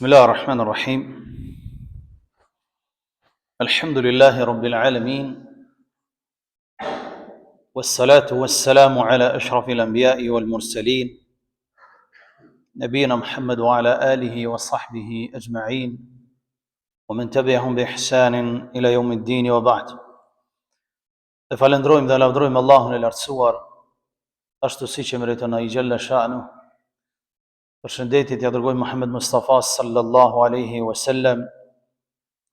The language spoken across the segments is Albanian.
بسم الله الرحمن الرحيم الحمد لله رب العالمين والصلاة والسلام على أشرف الأنبياء والمرسلين نبينا محمد وعلى آله وصحبه أجمعين ومن تبعهم بإحسان إلى يوم الدين وبعد. Falendrojmë dhe lavdrojmë Allahun e lartësuar, ashtu siç e meriton ai xhalla sha'nu. Përshëndetje t'ia dërgoj Muhammed Mustafa sallallahu alaihi wasallam,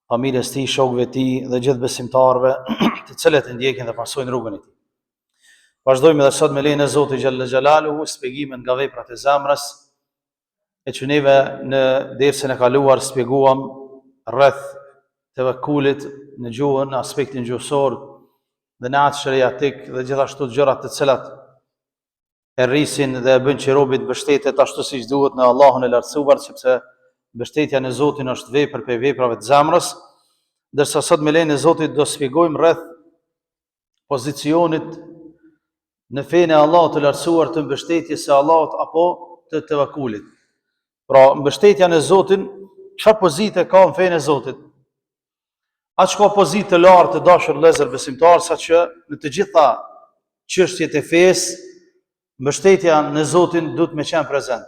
familjes tij, shokëve të tij dhe gjithë besimtarëve të cilët e ndjekin dhe pasojnë rrugën e tij. Vazhdojmë edhe sot me lejen e Zotit xhalla xhalaluhu shpjegimin nga veprat e zemrës, e që neve në dersën e kaluar shpjeguam rreth tevekulit në gjuhën, në aspektin gjuhësor dhe në atë shariatik dhe gjithashtu gjërat të cilat e rrisin dhe e bën që robi të mbështetet ashtu siç duhet në Allahun e lartësuar, sepse mbështetja në Zotin është vepër për veprave të zemrës, ndërsa sot me lejen e Zotit do shpjegojmë rreth pozicionit në fenë e Allahut të lartësuar të mbështetjes së Allahut apo të tevekulit. Pra, mbështetja në Zotin, çfarë pozite ka në fenë e Zotit? Aq ka pozitë të lartë të dashur vëllezër besimtar, saqë në të gjitha çështjet e fesë mbështetja në Zotin duhet me qenë prezent.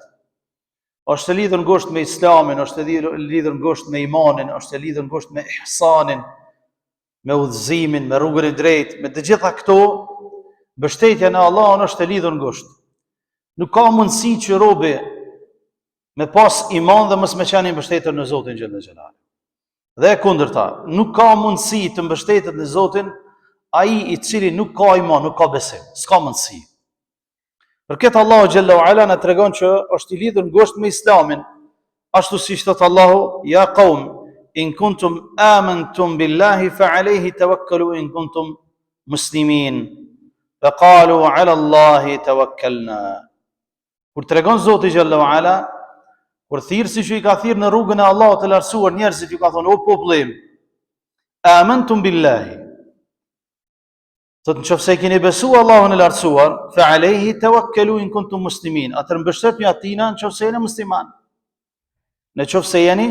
Është e lidhur ngushtë me Islamin, është e lidhur ngushtë me imanin, është e lidhur ngushtë me ihsanin, me udhëzimin, me rrugën e drejtë, me të gjitha këto mbështetja në Allahun është e lidhur ngushtë. Nuk ka mundësi që robi me pas iman dhe mos me qenë i mbështetur në Zotin xhalla xhelal. Dhe kundërta, nuk ka mundësi të mbështetet në Zotin ai i cili nuk ka iman, nuk ka besim. S'ka mundësi. Për këtë Allahu xhalla wa ala na tregon që është i lidhur ngushtë me Islamin, ashtu siç thot Allahu: "Ya qaum, in kuntum amantum billahi fa alayhi tawakkalu in kuntum muslimin." Fa qalu ala Allahi tawakkalna. Kur tregon Zoti xhalla wa ala, kur thirrsi që i ka thirrë në rrugën e Allahut të lartësuar njerëzit, ju ka thonë: "O popullim, amantum billahi." Thot, nëse keni besuar Allahun e lartësuar, fa alayhi tawakkalu in kuntum muslimin. Atëherë mbështetni atina nëse jeni musliman. Nëse jeni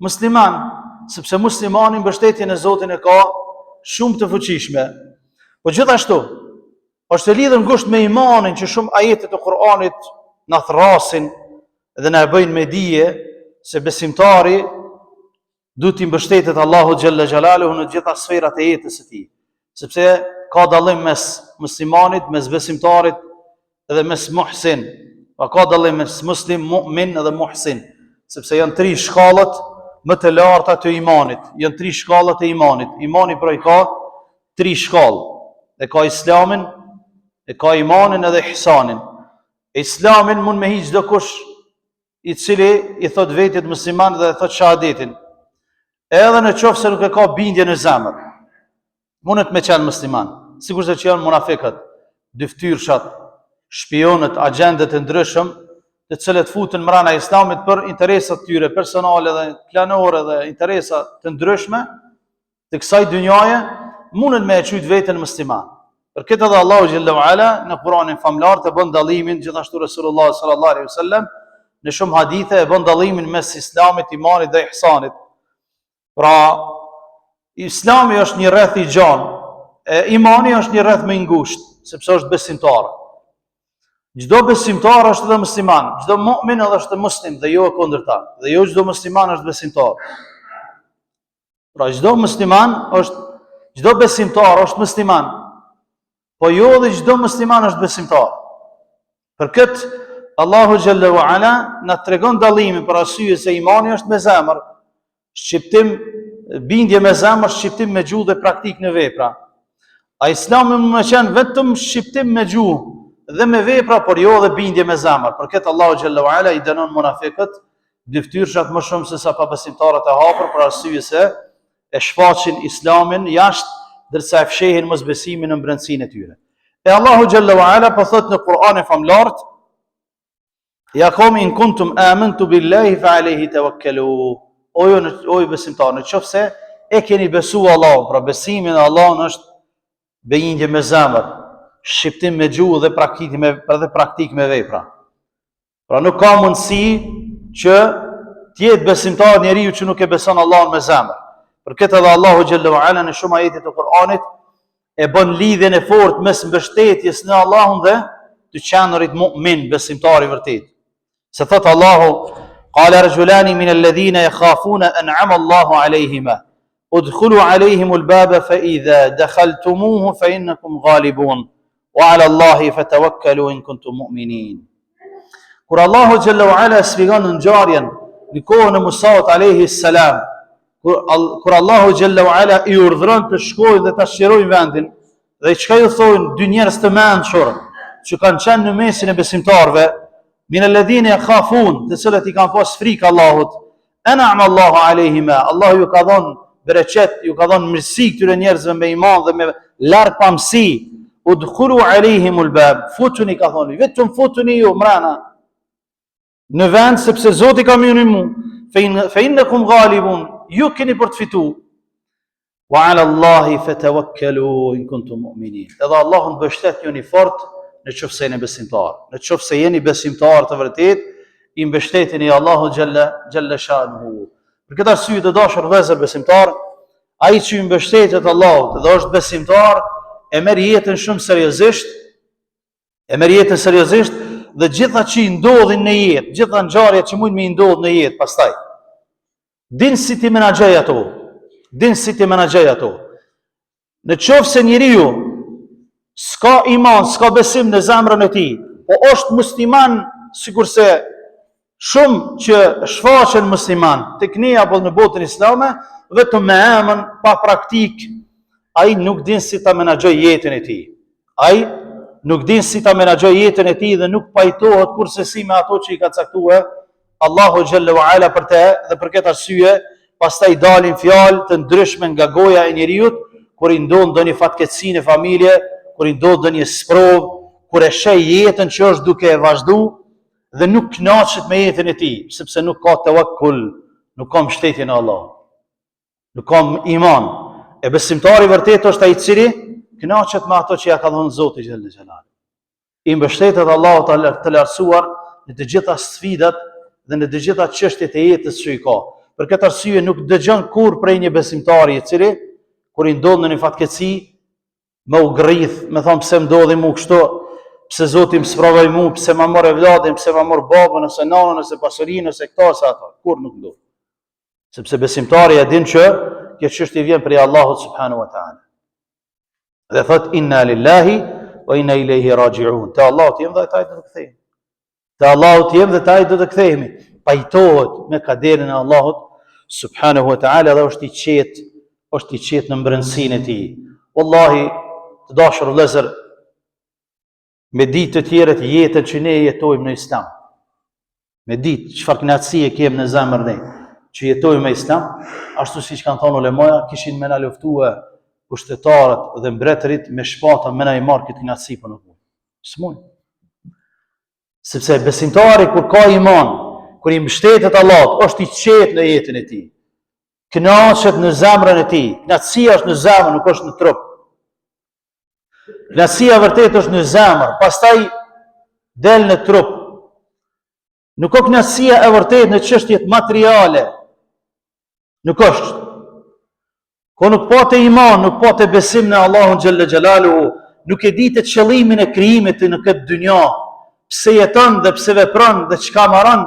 musliman, sepse muslimani mbështetjen e Zotit e ka shumë të fuqishme. Po gjithashtu, është e lidhur ngushtë me imanin që shumë ajete të Kur'anit na thrasin dhe na bëjnë me dije se besimtari duhet të mbështetet Allahu xhalla xhalaluhu në gjitha sferat e jetës së tij, sepse ka dallim mes muslimanit, mes besimtarit dhe mes muhsin. Ka dallim mes muslim, mu'min dhe muhsin, sepse janë tri shkallët më të larta të imanit. Janë tri shkallët e imanit. Imani pra i ka tri shkallë. E ka Islamin, e ka imanin edhe ihsanin. Islamin mund me hiq çdo kush i cili i thot vetit musliman dhe thot shahadetin, edhe në qoftë se nuk e ka bindje në zemër, mundet me qenë musliman, sikurse që janë munafiqët, dyftyrshat, shpionët, agjendet e ndryshëm, të cilët futen mbrana Islamit për interesat tyre personale dhe planore dhe interesa të ndryshme të kësaj dynjaje, mundet me e quajt veten musliman. Për këtë edhe Allahu xhalla wa ala në Kur'anin famlar të bën dallimin, gjithashtu Resulullah sallallahu alaihi wasallam në shumë hadithe e bën dallimin mes Islamit, imanit dhe ihsanit. Pra, Islami është një rreth i gjanë, imani është një rreth më i ngushtë, sepse është besimtar. Çdo besimtar është edhe musliman, çdo mu'min është muslim dhe jo e kundërta, dhe jo çdo musliman është besimtar. Pra, çdo besimtar është musliman, po jo dhe çdo musliman është besimtar. Për këtë Allahu xhalla wa ala na tregon dallimin për arsye se imani është me zemër, shqiptim bindje me zemër, shqiptim me gjuhë dhe praktik në vepra. A Islami më qenë vetëm shqiptim me gjuhë dhe me vepra, por jo dhe bindje me zemër. Për këtë Allahu xhalla wa ala i dënon munafiqët, dyftyrshat më shumë se sa pabesimtarët e hapur, për arsye se e shfaqin Islamin jashtë, ndërsa e fshehin mosbesimin në brendësinë e tyre. E Allahu xhalla wa ala po thot në Kur'anin famlart: "Ya qaum in kuntum amantu billahi fa alayhi tawakkalu." O ju besimtar, nëse e keni besuar Allahun, pra besimi në Allahun është bindje me zemër, shqiptim me gjuhë dhe praktik me vepra. Pra nuk ka mundësi që T'jetë besimtar njeriu që nuk e beson Allahun me zemër. Për këtë edhe Allahu xhallahu ala në shumë ajete të Kur'anit e bën lidhjen e fortë mes mbështetjes në Allahun dhe të qenurit mu'min, besimtar i vërtet. Se thot Allahu, qala rajulani min alladhina yakhafuna an'ama Allahu alayhima udkhulu alayhim al-baba fa idha dakhaltumuhu fa innakum ghalibun wa 'ala Allahi fatawakkalu in kuntum mu'minin. Kur Allahu xhallahu ala shpjegon ngjarjen në kohën e Musaut alayhi salam, kur Allahu xhallahu ala i urdhëron të shkojnë dhe të shqirojnë vendin, dhe çka ju thonë dy njerëz të mençur që kanë qenë në mesin e besimtarëve, min alladhina yakhafun, të cilët i kanë pas frikë Allahut, an'ama Allahu alayhima, Allahu ju ka dhënë bereqet, ju ka dhënë mirësi këtyre njerëzve me iman dhe me larg pamësi. Udkhulu alayhimul bab, futuni, ka thonë, vetëm futuni ju mrena në vend, sepse Zoti ka më mu, fe innakum ghalibun, ju keni për të fitu. Wa 'ala Allahi fatawakkalu in kuntum mu'minin. Edhe Allahun mbështet jeni fort në qoftë se jeni besimtar. Në qoftë se jeni besimtar të vërtet, i mbështeteni Allahu xhalla shanuhu. Për këtë arsye të dashur vëllezër besimtar, ai që i mbështetet Allahut dhe është besimtar, e merr jetën shumë seriozisht, dhe gjitha që i ndodhin në jetë, gjitha ngjarjet që mund më ndodhin në jetë pastaj. Din si ti menaxhoj ato. Në qoftë se njeriu s'ka iman, s'ka besim në zemrën e tij, po është musliman, sikurse shumë që shfaqen musliman tek ne apo në botën islame, vetëm me emën, pa praktik, ai nuk din si ta menaxhoj jetën e tij. Dhe nuk pajtohet kurse me ato që i ka caktuar Allahu xhallahu ala për të, dhe për këtë arsye pastaj dalin fjalë të ndryshme nga goja e njeriu kur i ndodh ndonjë fatkeqësi në familje, kur i ndodh ndonjë sprov, kur e sheh jetën që është duke e vazhdu dhe nuk kënaqet me jetën e tij, sepse nuk ka tawakkul, nuk ka mbështetje në Allah, nuk ka iman. E besimtari vërtet është ai i cili kënaqet me ato që ja ka dhënë Zoti xhallahu xhalal. I mbështetet Allahu të lartësuar në të gjitha sfidat dhe në të gjitha çështjet e jetës që i ka. Për këtë arsye nuk dëgjon kurrë prej një besimtari i cili kur i ndodh në një fatkeqësi më u grith, më thon pse ndodhi mu kështu, pse Zoti më sprovoi mu, pse ma morë vladin, pse ma morë babën ose nanën ose pasurinë ose këto ose ato, kur nuk ndodh. Sepse besimtari e din që kjo çështje vjen prej Allahut subhanahu wa taala. Dhe thot inna lillahi wa inna ilayhi raji'un. Te Allahu jem dhe taj do të kthehemi. Te Allahu jem dhe taj do të kthehemi. Pajtohet me kaderin e Allahut subhanahu wa taala dhe është i qetë në mbrëmsinë e tij. Wallahi, të dashur vëllezër, me ditë të tjera të jetën që ne jetojmë në Islam, me ditë çfarë kënaqësie kemi në zemrën ne që jetojmë me Islam, ashtu siç kanë thënë ulemoja, kishin më na luftuar pushtetarët dhe mbretërit me shpata më na i marr këtë kënaqësi për në punë. S'mund. Sepse besimtari kur ka iman, kur i mbështetet Allahut, është i qetë në jetën e tij. Kënaqet në zemrën e tij. Kënaqësia është në zemër, nuk është në trup. Kënaqësia vërtet është në zemër, pastaj del në trup. Nuk ka kënaqësia e vërtet në çështjet materiale. Nuk është. Ko nuk pa të iman, nuk pa të besim në Allahun xhalla xhalaluhu, nuk e di të qëllimin e krijimit në këtë dynja, pse jeton dhe pse vepron dhe çka marron,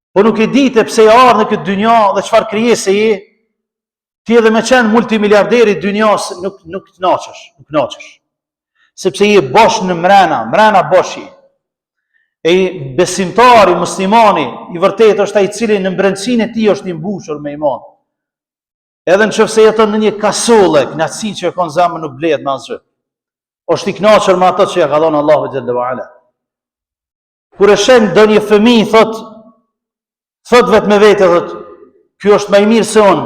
po nuk e di të pse ardh në këtë dynja dhe çfarë krijese je, ti edhe me qenë multimiliarderi dynjas nuk kënaqesh. Sepse je bosh në mrena boshi. E besimtari, muslimani, i vërtet është ai i cili në brendësinë e tij është i mbushur me iman. Edhe nëse jeton në një kasulle, kënaqësi që e ka në zemër nuk blehet me asgjë. Është i kënaqur me ato që ja ka dhënë Allahu xhallahu ala. Kur e shën ndonjë fëmijë thot vetë me vete, ky është më i mirë se unë,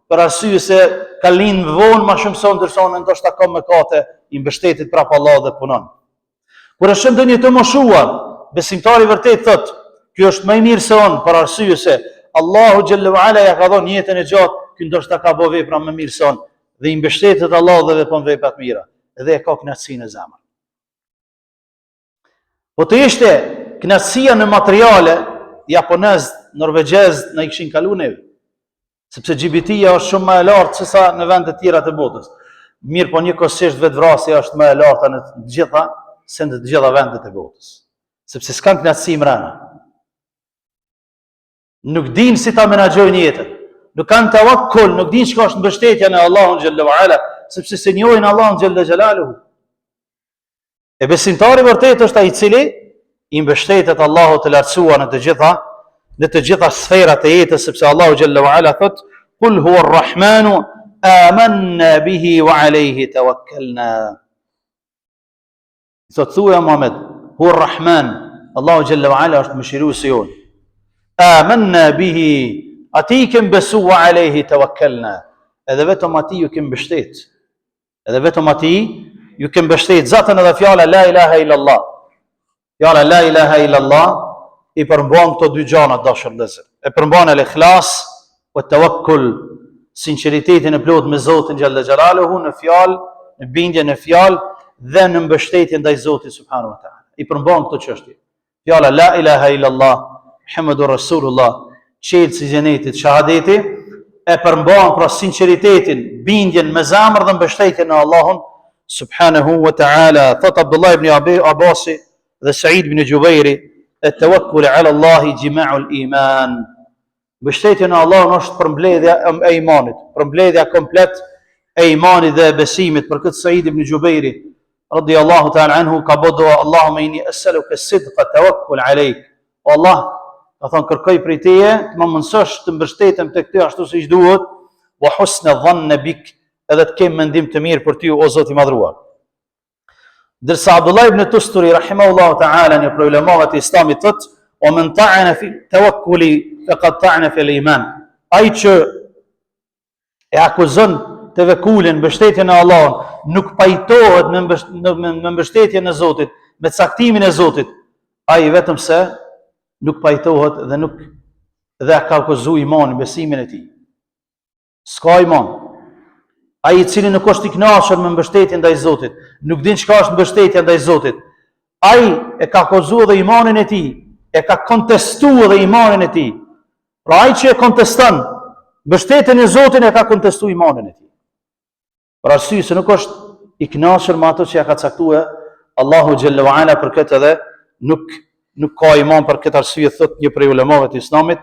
për arsye se ka lind vonë më shumë se unë, ndërsa unë ndoshta kam mëkate, i mbështetet prapë Allahut dhe punon. Kur e shën ndonjë të moshuar, besimtari vërtet thot, ky është më i mirë se unë, për arsye se Allahu xhallahu ala ja ka dhënë jetën e gjatë, ky ndoshta ka bëu vepra më mirë se unë, dhe i mbështetet Allahu dhe vepron vepra të mira, dhe e ka kënaqësi në zemër. Po të ishte kënaqësia në materiale, japonezët norvegjezët na i kishin kalu neve. Sepse LGBT-ja është shumë më e lartë se sa në vende të tjera të botës. Mirë, po njëkohësisht vetvrasja është më e larta në të gjitha vendet e botës. Sepse s'kan knatësi mrena. Nuk dinë si ta menaxhojnë jetën. Nuk kanë tawakkul, nuk dinë çka është mbështetja në Allahun xhalla wala, sepse se njohin Allahun xhalla xhalaluhu. E besimtari vërtet është ai i cili i mbështetet Allahut të lartësuar në të gjitha sferat e jetës, sepse Allahu xhalla wala thot: "Qul huwa ar-Rahmanu amanna bihi wa alayhi tawakkalna." Thot thuaj Muhammed, huwa ar-Rahman, Allahu xhalla wala është mëshiruesi jon. Amanna bihi, ati kem besu wa alayhi tawakkalna. Edhe vetëm ati ju kem mbështet. Edhe vetëm ati ju kem mbështet. Zatën edhe fjala la ilaha illallah. Fjala la ilaha illallah i përmban këto dy gjana dashur vëllezër. E përmban el-ikhlas wa tawakkul, sinqeritetin e plot me Zotin xhalla xhalaluhu në fjalë, në bindje në fjalë dhe në mbështetje ndaj Zotit subhanahu wa taala. I përmban këto çështje. Fjala la ilaha illallah Muhammadur Rasulullah, qelësi i xhenetit, shahadeti, e përmban pra sinqeritetin, bindjen me zemër dhe mbështetjen në Allahun subhanahu wa taala. Thot Abdullah ibn Abbasi dhe Said ibn Jubairi, at-tawakkul ala Allah jima'ul iman. Mbështetja në Allahun është përmbledhja e imanit, përmbledhja komplet e imanit dhe besimit. Për këtë Said ibn Jubairi radiyallahu ta'ala anhu ka bëu dua: Allahumma inni as'aluka as-sidqa tawakkul alayk. O Allah, ka thonë, kërkoj prej teje të më mësosh të mbështetem tek ty ashtu siç duhet, wa husna dhanna bik, edhe të kem mendim të mirë për ty o Zot i madhruar. Dërsa Abdullah ibn Tusturi rahimahullahu ta'ala një prej ulemave të Islamit thot: "O men ta'ana fi tawakkuli faqad ta'ana fi al-iman." Ai që e akuzon tevekkulin, mbështetjen në Allahun, nuk pajtohet me mbështetjen e Zotit, me caktimin e Zotit, ai vetëm se nuk pajtohet dhe ka akuzu imanin, besimin e tij. S'ka iman. Ai i cili nuk është i kënaqur me mbështetjen ndaj Zotit, nuk din çka është mbështetja ndaj Zotit, ai e ka akuzuar dhe imanin e tij, e ka kontestuar dhe imanin e tij. Pra ai që e konteston mbështetjen e Zotit e ka kontestuar imanin e tij. Për arsye se nuk është i kënaqur me ato që ja ka caktuar Allahu xhalla wa ala, për këtë edhe nuk ka iman. Për këtë arsye thot një prej ulemave të Islamit: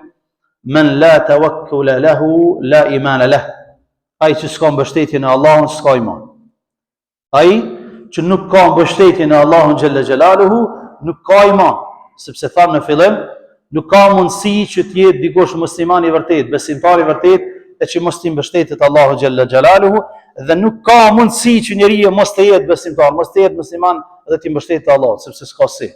"Men la tawakkula lahu la imana lah." Ai që s'ka mbështetje në Allahun s'ka iman. Ai që nuk ka mbështetje në Allahun xhalla xhalaluhu nuk ka iman, sepse thamë në fillim, nuk ka mundësi që të jetë dikush musliman i vërtet, besimtar i vërtet, e që mos t'i mbështetet Allahu xhalla xhalaluhu, dhe nuk ka mundësi që njeriu mos të jetë besimtar, mos të jetë musliman dhe t'i mbështetet Allahut, sepse s'ka si.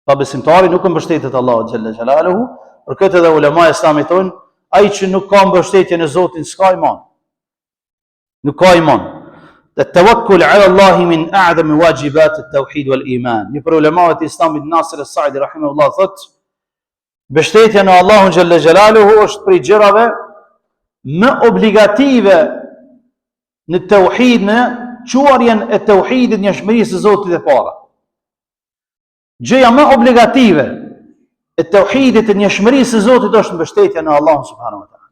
Pa besimtari nuk mbështetet Allahu xhalla xhalaluhu. Për këtë edhe ulema e Islamit thonë, ai që nuk ka mbështetje në Zotin s'ka iman. Nuk ka iman. At-tawakkul ala Allah min a'zam wajibat at-tauhid wal iman. Një për ulemat e Islamit Nasir as-Sa'di rahimahullah thot: mbështetja në Allahun xhalla xhalaluhu është prej gjërave më obligative në tauhid, në quarjen e tauhidit, njohshmërisë së Zotit e para. Gjëja më obligative e tauhidit, e njohshmërisë së Zotit është mbështetja në Allahun subhanahu wa taala.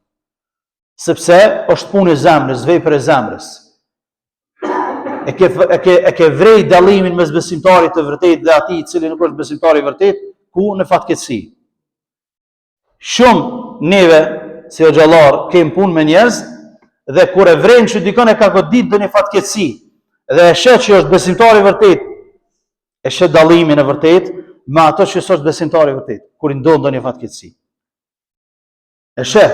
Sepse është punë e zemrës, vepër e zemrës. E ke vrej dallimin mes besimtarit të vërtet dhe atij i cili nuk është besimtar i vërtet, ku në fatkeqësi. Shumë neve si o xhallar kem punë me njerëz dhe kur e vren që dikon e ka godit në një fatkeqësi dhe e sheh që është besimtar i vërtet, e sheh dallimin e vërtet me ato që është besimtar i vërtet kur i ndodh ndonjë fatkeqësi. E sheh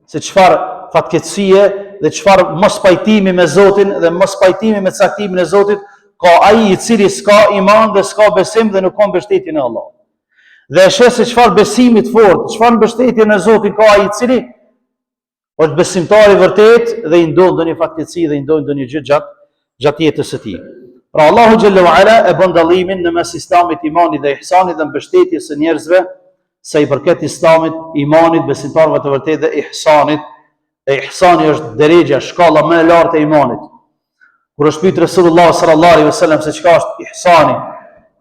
se çfarë fatkeqësie dhe çfarë mos pajtimi me Zotin dhe mos pajtimi me caktimin e Zotit ka ai i cili s'ka iman dhe s'ka besim dhe nuk ka mbështetje në Allah. Dhe e sheh se çfarë besimi të fortë, çfarë mbështetje në Zotin ka ai i cili është besimtar i vërtet dhe i ndodh ndonjë fatkeqësi dhe i ndodh ndonjë gjë gjatë jetës së tij. Pra Allahu xhalla wa ala e bën dallimin në mes Islamit, imanit dhe ihsanit dhe mbështetjes së njerëzve sa i përket Islamit, imanit, besimtarëve të vërtetë dhe ihsanit. E ihsani është drejja, shkalla më e lartë e imanit. Kur është pyet Resulullah sallallahu alaihi wasallam se çka është ihsani,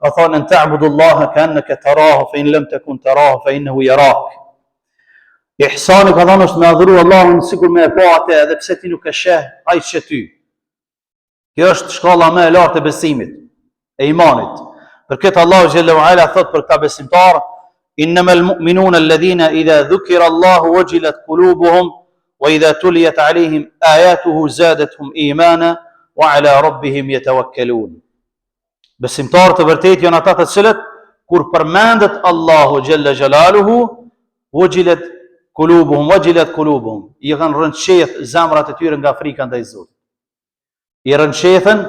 ka thonë në ta'budullaha ka'annaka tarahu fa in lam takun tarahu fa innahu yarak. Ihsani ka thonë është me adhuru Allahun sikur me e pa atë edhe pse ti nuk e sheh, ai sheh ty. Kjo është shkalla më e lartë e besimit, e imanit. Për këtë Allahu xhallahu ala thot për këta besimtar: innamal mu'minuna alladhina idha dhukira Allahu wajilat qulubuhum wa idha tuliyat alayhim ayatuhu zadatuhum imana wa ala rabbihim yatawakkalun. Besimtarët e vërtetë janë ata të cilët kur përmendet Allahu xhalla xjalaluhu wajilat qulubuhum, i kanë rënqeth zemrat e tyre nga frika ndaj Zotit. I rënqethen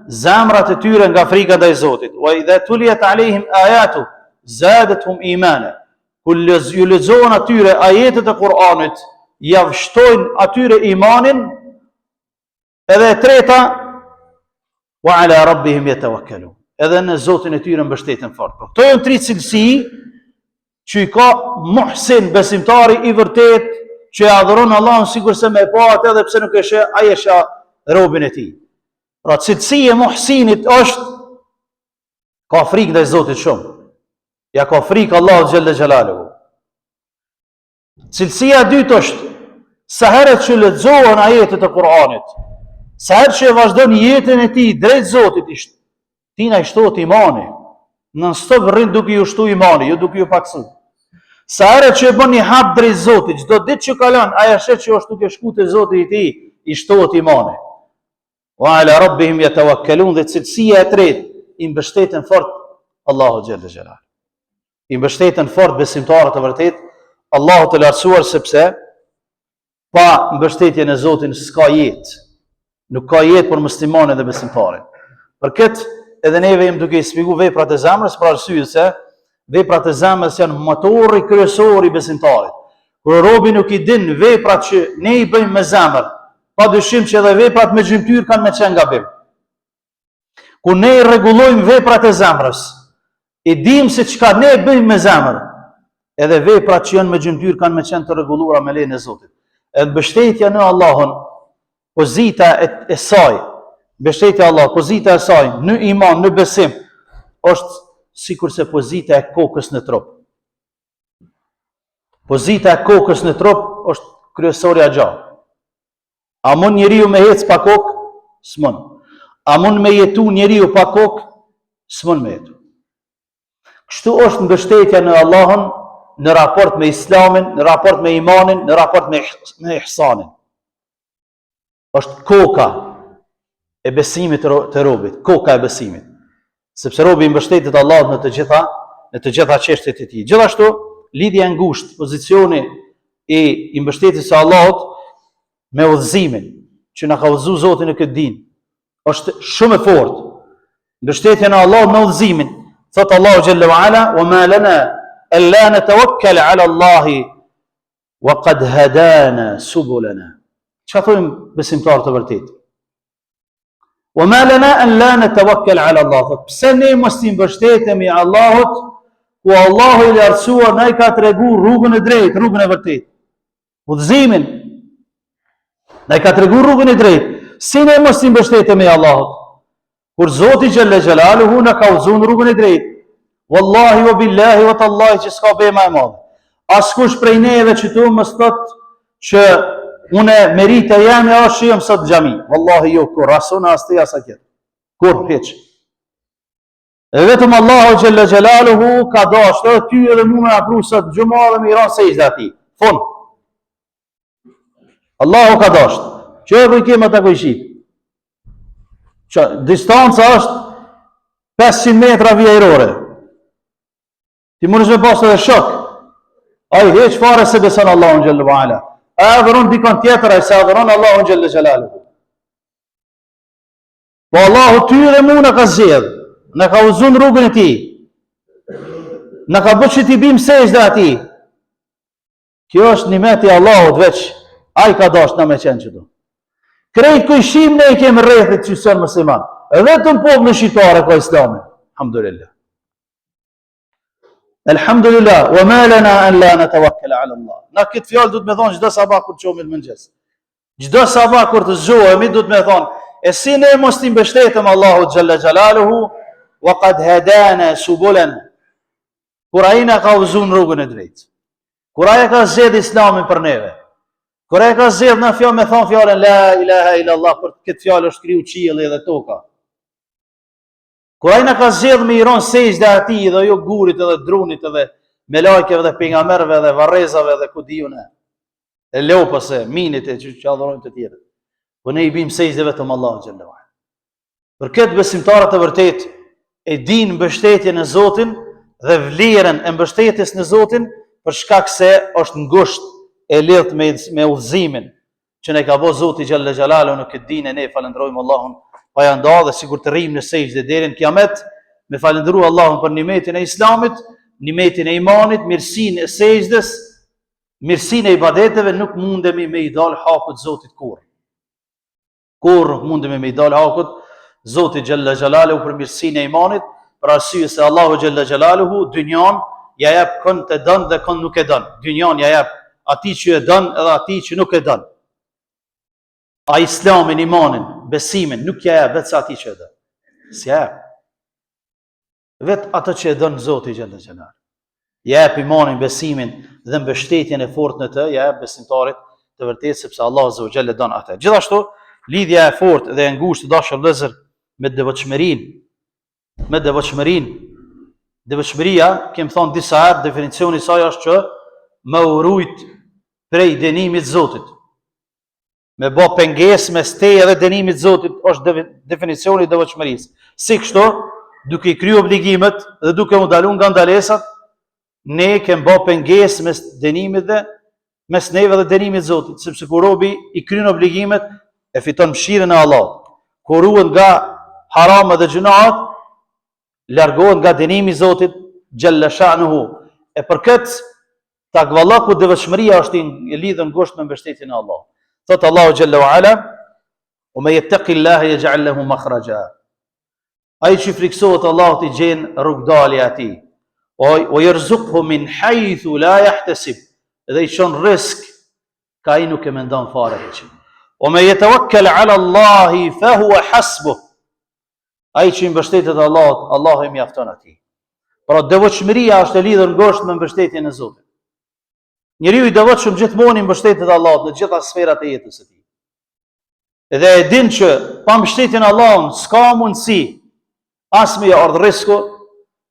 zemrat e tyre nga frika ndaj Zotit. Wa idha tuliyat alayhim ayatu zadatuhum imana. Kur ju lexohen atyre ajetet e Kur'anit, ja vështojnë atyre imanin. Edhe e treta, wa ala rabbihim yatawakkalun. Edhe në Zotin e tyre mbështeten fort. Këto janë tri cilësi që i ka muhsin, besimtari i vërtet, që e adhuron Allahun sikur se me pa atë edhe pse nuk e sheh, ai e sheh robën e tij. Pra cilësia e muhsinit është ka frikë ndaj Zotit shumë. Ja ka frikë Allahu xhalla xhalaluhu. Cilësia e dytë është sa herët që lexohen ajetet e Kur'anit, sa herët që vazhdon jetën e tij drejt Zotit, tina i shtohet imani. Në stop rrin duke ju shtu imani, jo duke ju paksu. Sa herët që e bën një hap drejt Zotit, çdo ditë që kalon, ai shet që është duke shku te Zoti i tij, i shtohet imani. Wa ala rabbihim yatawakkalun, dhe cilësia e tretë, i mbështeten fort Allahu xhalla xhelal. I mbështeten fort besimtarët e vërtet Allahu të lartësuar, sepse pa mbështetjen e Zotit s'ka jetë. Nuk ka jetë për muslimanin dhe besimtarin. Për këtë edhe neve jemi duke i shpjeguar veprat e zemrës, për arsye se veprat e zemrës janë motori kryesor i besimtarit. Kur robi nuk i din veprat që ne i bëjmë me zemër, pa dyshim që edhe veprat me gjymtyr kanë me qenë gabim. Kur ne i rregullojmë veprat e zemrës, i dim se çka ne bëjmë me zemër, edhe veprat që janë me gjymtyr kanë me qenë të rregulluara me lejen e Zotit. Edhe mbështetja në Allahun, pozita e saj, mbështetja Allah, pozita e saj në iman, në besim, është sikur se pozita e kokës në trup. Pozita e kokës në trup është kryesorja gjatë. A mund njeriu me hec pa kokë? S'mund. A mund me jetu njeriu pa kokë? S'mund me jetu. Kështu është mbështetja në Allahun në raport me Islamin, në raport me imanin, në raport me ihsanin. Është koka e besimit të robit, koka e besimit. Sepse robi mbështetet Allahut në të gjitha çështjet e tij. Gjithashtu, lidhja e ngushtë, pozicioni i mbështetjes së Allahut me udhëzimin që na ka udhëzuar Zoti në këtë din, është shumë e fortë. Mbështetja në Allahut me udhëzimin, thot Allahu xhalla wa ala: "Wa ma lana alla natawakkal ala Allahi wa qad hadana subulana." Çfarë thonë besimtarët e vërtetë? Wa ma lana an la natawakkal ala Allah. Pse ne mos i mbështetemi Allahut, ku Allahu i lartësuar na i ka treguar rrugën e drejtë, rrugën e vërtetë. Udhëzimin na i ka treguar rrugën e drejtë. Si ne mos i mbështetemi Allahut, kur Zoti xhalla xhalaluhu na ka udhëzuar rrugën e drejtë? Wallahi wa billahi wa tallahi që s'ka bëj më e madhe. Askush prej neve që tu mos thot që unë merita jam e është jam sot xhami. Wallahi jo, kur rasona asti asa kjet. Kur hiç. E vetëm Allahu xhalla xhalaluhu ka dashur ty edhe mua me apru sot xhumë dhe me ran sejdë ati. Fon. Allahu ka dashur. Që e vëjkem ata kujshit. Që distanca është 500 metra vijajrore. Ti mund të bësh edhe shok. Ai hiç fare se beson Allahun xhallahu ala. A adhuron dikon tjetër, ai sa adhuron Allahun xhallahu xhalaluhu. Po Allahu ty dhe mua na ka zgjedh, na ka udhëzuar rrugën e tij. Na ka bërë që ti bim sejdë atij. Kjo është nimet i Allahut veç. Ai ka dashur na me qenë këtu. Krejt kujshim ne i kemi rrethit që sën musliman. Vetëm populli shqiptar ka Islamin. Alhamdulillah. Alhamdulillah, wa ma lana an la natawakkal ala Allah. Na këtë fjalë duhet me thonë çdo sabah kur çohemi në mëngjes. Çdo sabah kur të zgjohemi duhet me thonë, e si ne mos i mbështetëm Allahut xhalla xhalaluhu, wa qad hadana subulana. Kur ai na ka udhëzuar rrugën e drejtë. Kur ai ka zgjedhur Islamin për neve. Kur ai ka zgjedhur na fjalë me thon fjalën la ilaha illa Allah, për këtë fjalë është kriju qielli dhe toka. Kur ai na ka zgjedhur me iron sejdë atij dhe jo gurit edhe drunit edhe me lajkeve dhe pejgamberëve dhe varrezave dhe ku diun ne. E lopës e minit e që adhurojnë të tjerët. Po ne I bim sejdë vetëm Allahu xhallahu ala. Për këtë besimtarët e vërtet e din mbështetjen e Zotin dhe vlerën e mbështetjes në Zotin, për shkak se është ngushtë e lidhët me udhëzimin që ne ka bërë Zoti xhallahu xhalalu në këtë dinë. Ne falenderojmë Allahun pa ja nda dhe sikur të rrim në sejdë deri në kiamet me falendëruar Allahun për nimetin e Islamit, nimetin e imanit, mirësinë e sejdës, mirësinë e ibadeteve. Nuk mundemi me I dal hakut Zotit kur. Kur mundemi me I dal hakut Zotit xhallahu xhalalu për mirësinë e imanit, për arsye se Allahu xhallahu xhalaluhu dynjan ja jep kënd të don dhe kënd nuk e don. Dynjan ja jep atij që e don edhe atij që nuk e don. A Islamin, imanin, besimin nuk ja jep vetë atij që e don. S'ja jep. Vetë atë që e don Zoti xhallahu xhalalu. Ja jep imanin, besimin dhe mbështetjen e fortë në të, ja jep besimtarit të vërtetë, sepse Allahu azza wa jalla don atë. Gjithashtu, lidhja e fortë dhe e ngushtë të dashur vëllezër me devotshmërinë. Me devotshmërinë. Devotshmëria, kem thënë disa herë, definicioni I saj është që me urujt prej dënimit të Zotit. Me bë pengesë mes teje dhe dënimit të Zotit është definicioni I devotshmërisë. Si kështu, duke I kryer obligimet dhe duke u ndaluar nga ndalesat, ne kem bë pengesë mes dënimit dhe mes neve dhe dënimit të Zotit, sepse kur robi I kryen obligimet e fiton mëshirën e Allahut. Kur ruhet nga haramat dhe gjunaat, largohet nga dënimi I Zotit xhalla sha'nuhu. E për këtë takvallaku devotshmëria është I lidhur ngushtë me mbështetjen e Allahut. Thot Allahu xhalla wa ala: "O me yattaqillaha yaj'al lahu makhraja." Ai që friksohet Allahut I gjen rrugdalje atij. O yerzuqhu min haythu la yahtasib. Dhe I çon rrezik ka ai nuk e mendon fare hiç. O me yatawakkal ala Allahi fa huwa hasbuh. Ai që mbështetet Allahut, Allahu I mjafton atij. Pra devotshmëria është e lidhur ngushtë me mbështetjen e Zotit. Njeriu I devotshëm gjithmonë I mbështetet Allahut në gjitha sferat e jetës së tij. Dhe e din që pa mbështetjen e Allahut s'ka mundësi as me ardh rreziku,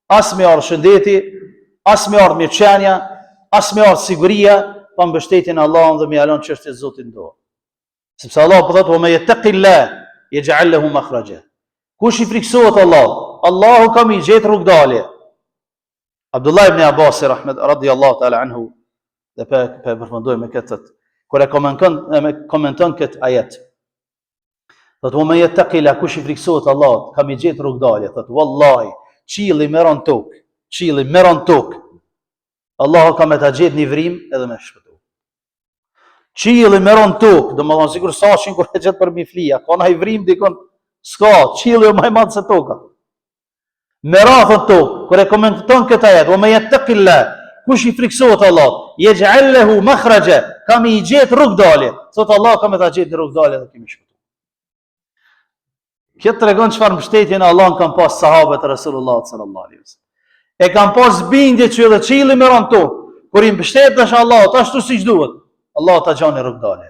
as me ardh shëndeti, as me ardh mirëqenia, as me ardh siguria, pa mbështetjen e Allahut dhe me alon çështjet e Zotit ndo. Sepse Allah po thotë: "O me yattaqillah yaj'al lahu makhraja." Kush I friksohet Allahut, Allahu ka mi gjetë rrugdalje. Abdullah ibn Abbas radhiyallahu ta'ala anhu dhe përfundoj me këtë, kur e komenton këtë ajet. Thotë: "O me yattaqillah, kush I friksohet Allahut, ka mi gjetë rrugdalje." Thotë: "Wallahi, qielli merron tokë, qielli merron tokë. Allahu ka me ta gjetë një vrim edhe me shpëtu." Qielli merron tokë, domethënë sikur sashin kur e gjet për mi flia, ka ai vrim dikon. S'ka, qielli është më I madh se toka. Merafën tokë, kur e komenton këtë ajet, "O me yattaqillah, kush I friksohet Allahut, yaj'al lahu makhraja", ka mi gjetë rrugdalje. Thot Allah ka me ta gjetë rrugdalje dhe kemi shpëtuar. Kjo tregon çfarë mbështetjen e Allahut kanë pas sahabët e Resulullah sallallahu alaihi wasallam. E kanë pas bindje që edhe qielli merron tokë. Kur I mbështetesh Allahut ashtu siç duhet, Allah ta gjon rrugdalje.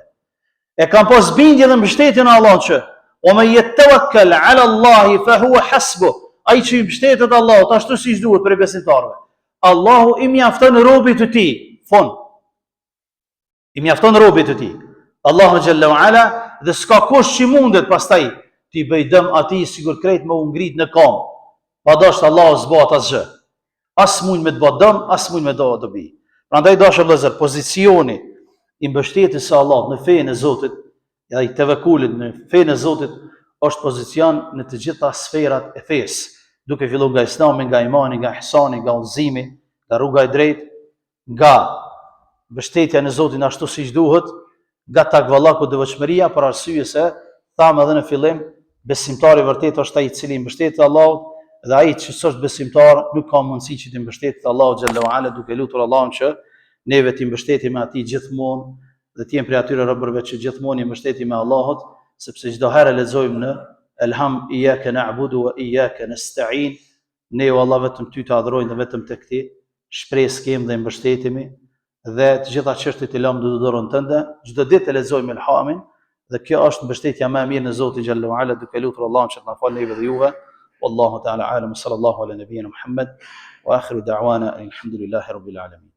E kanë pas bindje dhe mbështetjen e Allahut që "O me yatawakkal ala Allahi fa huwa hasbuh", ai që I mbështetet Allahut ashtu siç duhet për besimtarëve, Allahu I mjafton robit të tij. Fon. I mjafton robit të tij. Allahu xhalla wa ala, dhe s'ka kush që mundet pastaj ti bëj dëm atij sigur krejt me u ngrit në kam. Padosh Allahu s'bëhet asgjë. As mund me të bë dëm, as mund me të dobi. Prandaj dashur vëllezër, pozicioni I mbështetjes së Allahut në fenë e Zotit, ja I tevekulit në fenë e Zotit, është pozicion në të gjitha sferat e fesë, duke filluar nga Islami, nga imani, nga ihsani, nga udhëzimi, nga rruga e drejtë, nga mbështetja në Zotin ashtu siç duhet, nga takvallaku devotshmëria, për arsye se thamë edhe në fillim, besimtari vërtet është ai I cili mbështetet Allahut, dhe ai që s'është besimtar nuk ka mundësi që të mbështetet Allahu xhallahu ala, duke lutur Allahun që neve të mbështetim atij gjithmonë dhe të jemi prej atyre robërve që gjithmonë I mbështetim me Allahut, sepse çdo herë lexojmë në Elham iyyaka na'budu wa iyyaka nasta'in, Ne o Allah vetëm ty të adhurojmë dhe vetëm të këti, shpresë kemi dhe mbështetemi, dhe të gjitha çështjet i lëmë në dorën tënde, çdo ditë e lexojmë Ilhamin, dhe kjo është mbështetja më e mirë në Zotin xhallahu ala, duke lutur Allahun që të na falë neve dhe juve. Wallahu ta'ala alam, sallallahu ala nabiyyina Muhammad wa akhiru da'wana alhamdulillahi rabbil alamin.